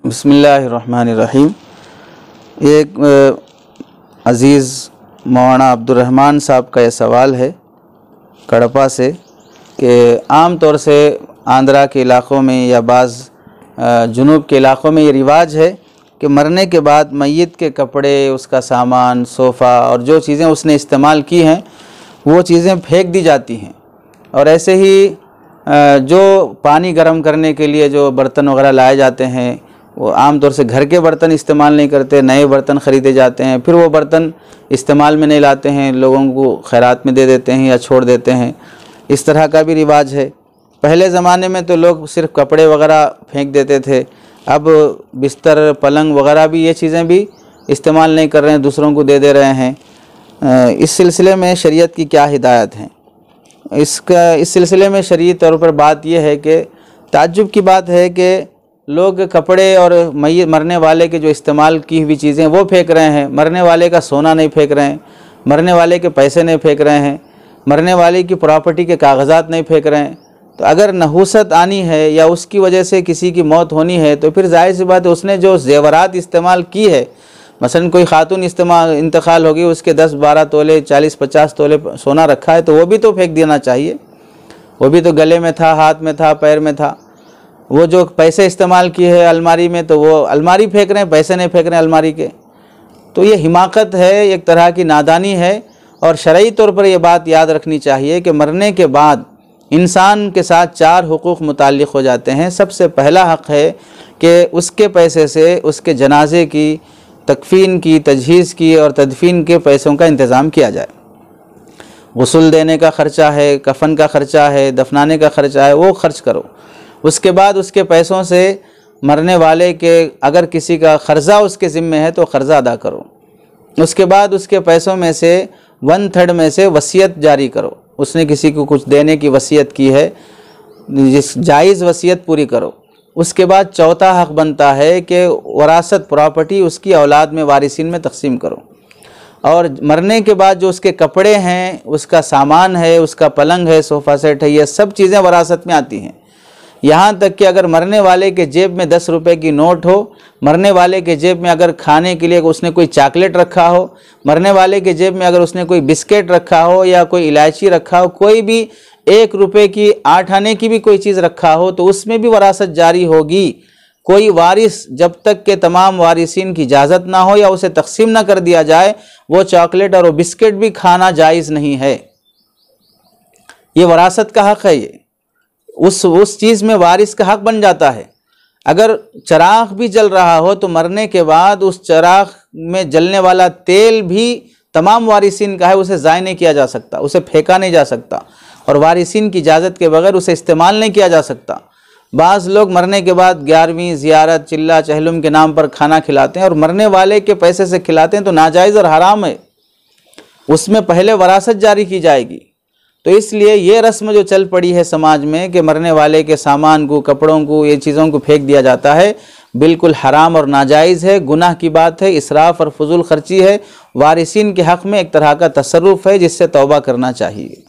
बिस्मिल्लाहिर्रहमानिर्रहीम। एक अज़ीज़ मौलाना अब्दुर्रहमान साहब का ये सवाल है कड़पा से कि आम तौर से आंध्रा के इलाक़ों में या बाज़ जुनूब के इलाक़ों में ये रिवाज है कि मरने के बाद मय्यत के कपड़े, उसका सामान, सोफ़ा और जो चीज़ें उसने इस्तेमाल की हैं वो चीज़ें फेंक दी जाती हैं। और ऐसे ही जो पानी गर्म करने के लिए जो बर्तन वगैरह लाए जाते हैं वो आम तौर से घर के बर्तन इस्तेमाल नहीं करते, नए बर्तन ख़रीदे जाते हैं, फिर वो बर्तन इस्तेमाल में नहीं लाते हैं, लोगों को खैरात में दे देते हैं या छोड़ देते हैं। इस तरह का भी रिवाज है। पहले ज़माने में तो लोग सिर्फ़ कपड़े वगैरह फेंक देते थे, अब बिस्तर, पलंग वगैरह भी ये चीज़ें भी इस्तेमाल नहीं कर रहे हैं, दूसरों को दे रहे हैं। इस सिलसिले में शरीयत की क्या हिदायत हैं? इस सिलसिले में शरई तौर पर बात यह है कि ताज्जुब की बात है कि लोग कपड़े और मरने वाले के जो इस्तेमाल की हुई चीज़ें वो फेंक रहे हैं, मरने वाले का सोना नहीं फेंक रहे हैं, मरने वाले के पैसे नहीं फेंक रहे हैं, मरने वाले की प्रॉपर्टी के कागजात नहीं फेंक रहे हैं। तो अगर नहूसत आनी है या उसकी वजह से किसी की मौत होनी है तो फिर जाहिर सी बात है उसने जो ज़ेवरात इस्तेमाल की है, मसलन कोई खातून इंतकाल होगी, उसके 10-12 तोले 40-50 तोले सोना रखा है तो वो भी तो फेंक देना चाहिए। वो भी तो गले में था, हाथ में था, पैर में था। वो जो पैसे इस्तेमाल किए हैं अलमारी में तो वो अलमारी फेंक रहे हैं, पैसे नहीं फेंक रहे हैं अलमारी के। तो ये हिमाकत है, एक तरह की नादानी है। और शरई तौर पर यह बात याद रखनी चाहिए कि मरने के बाद इंसान के साथ 4 हुकूक़ मुताल्लिक़ हो जाते हैं। सबसे पहला हक़ है कि उसके पैसे से उसके जनाजे की तकफ़ीन की, तजहीज़ की और तदफ़ीन के पैसों का इंतज़ाम किया जाए। गुस्ल देने का ख़र्चा है, कफ़न का ख़र्चा है, दफनाने का ख़र्चा है, वो ख़र्च करो। उसके बाद उसके पैसों से मरने वाले के अगर किसी का क़र्ज़ा उसके ज़िम्मे है तो क़र्ज़ा अदा करो। उसके बाद उसके पैसों में से 1/3 में से वसीयत जारी करो। उसने किसी को कुछ देने की वसीयत की है, जिस जायज़ वसीयत पूरी करो। उसके बाद चौथा हक़ बनता है कि वरासत, प्रॉपर्टी उसकी औलाद में, वारिसिन में तक़सीम करो। और मरने के बाद जो उसके कपड़े हैं, उसका सामान है, उसका पलंग है, सोफ़ा सेट है, ये सब चीज़ें वरासत में आती हैं। यहाँ तक कि अगर मरने वाले के जेब में 10 रुपए की नोट हो, मरने वाले के जेब में अगर खाने के लिए उसने कोई चॉकलेट रखा हो, मरने वाले के जेब में अगर उसने कोई बिस्किट रखा हो या कोई इलायची रखा हो, कोई भी 1 रुपए की 8 आने की भी कोई चीज़ रखा हो तो उसमें भी वरासत जारी होगी। कोई वारिस जब तक के तमाम वारिसिन की इजाज़त ना हो या उसे तकसीम ना कर दिया जाए, वो चॉकलेट और वो बिस्किट भी खाना जायज़ नहीं है। ये वरासत का हक़ है। ये उस चीज़ में वारिस का हक़ बन जाता है। अगर चिराग भी जल रहा हो तो मरने के बाद उस चिराग में जलने वाला तेल भी तमाम वारिसिन का है, उसे ज़ाय नहीं किया जा सकता, उसे फेंका नहीं जा सकता और वारिसिन की इजाज़त के बगैर उसे इस्तेमाल नहीं किया जा सकता। बाज़ लोग मरने के बाद 11वीं ज़ियारत, चिल्ला चहलुम के नाम पर खाना खिलाते हैं और मरने वाले के पैसे से खिलाते हैं तो नाजायज़ और हराम है। उसमें पहले वरासत जारी की जाएगी। तो इसलिए ये रस्म जो चल पड़ी है समाज में कि मरने वाले के सामान को, कपड़ों को, ये चीज़ों को फेंक दिया जाता है, बिल्कुल हराम और नाजायज़ है, गुनाह की बात है, इसराफ़ और फजूल खर्ची है। वारिसिन के हक़ में एक तरह का तसर्रुफ़ है जिससे तौबा करना चाहिए।